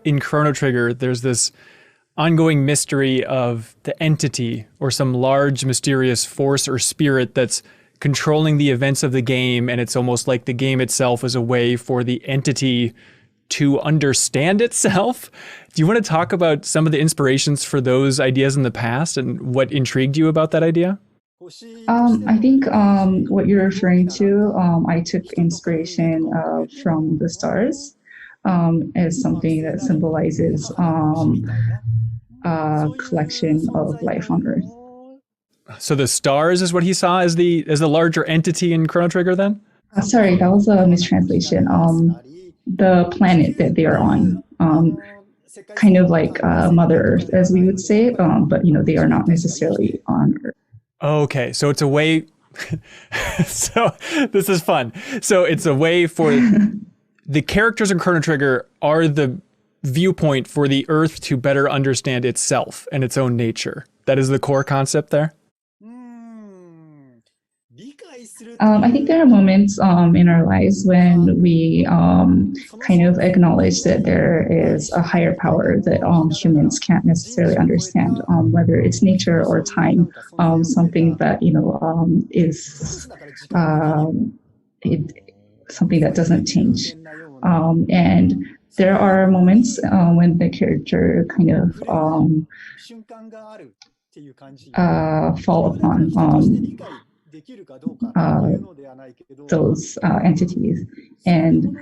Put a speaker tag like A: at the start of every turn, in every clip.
A: in Chrono Trigger, there's this ongoing mystery of the entity or some large mysterious force or spirit that's controlling the events of the game, and it's almost like the game itself is a way for the entity to understand itself. Do you want to talk about some of the inspirations for those ideas in the past and what intrigued you about that idea?
B: I think what you're referring to, I took inspiration from the stars as something that symbolizes a collection of life on Earth.
A: So the stars is what he saw as the larger entity in Chrono Trigger then?
B: Sorry, that was a mistranslation. The planet that they are on, kind of like Mother Earth, as we would say, but they are not necessarily on Earth.
A: Okay, so it's a way. So this is fun. So it's a way for the characters in Chrono Trigger are the viewpoint for the Earth to better understand itself and its own nature. That is the core concept there.
B: I think there are moments in our lives when we kind of acknowledge that there is a higher power that humans can't necessarily understand, whether it's nature or time, something that is something that doesn't change. And there are moments when the character kind of fall upon those entities, and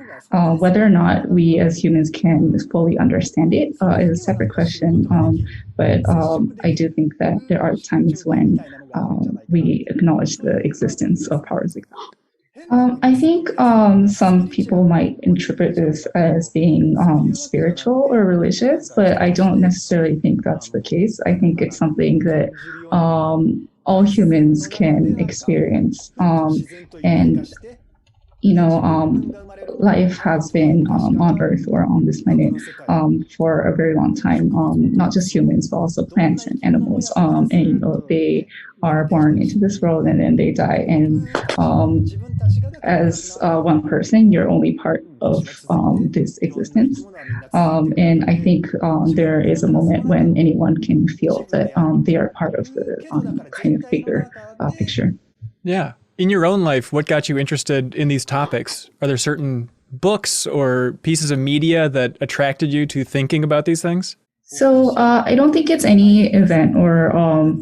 B: whether or not we as humans can fully understand it is a separate question, but I do think that there are times when we acknowledge the existence of powers like that. I think some people might interpret this as being spiritual or religious, but I don't necessarily think that's the case. I think it's something that all humans can experience. And, life has been on Earth or on this planet for a very long time, not just humans, but also plants and animals. And, they are born into this world and then they die. And as one person, you're only part of this existence. And I think there is a moment when anyone can feel that they are part of the kind of bigger picture.
A: Yeah. In your own life, what got you interested in these topics? Are there certain books or pieces of media that attracted you to thinking about these things?
B: So I don't think it's any event or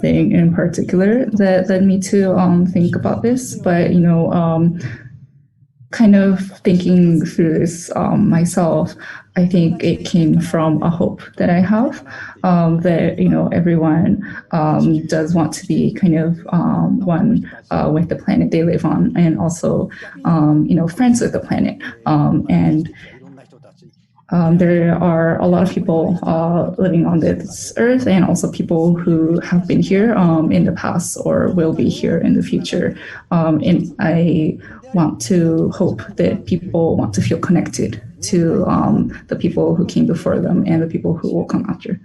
B: thing in particular that led me to think about this, but kind of thinking through this myself, I think it came from a hope that I have that everyone does want to be kind of one with the planet they live on, and also friends with the planet, and there are a lot of people living on this earth, and also people who have been here in the past or will be here in the future. And I want to hope that people want to feel connected to the people who came before them and the people who will come after.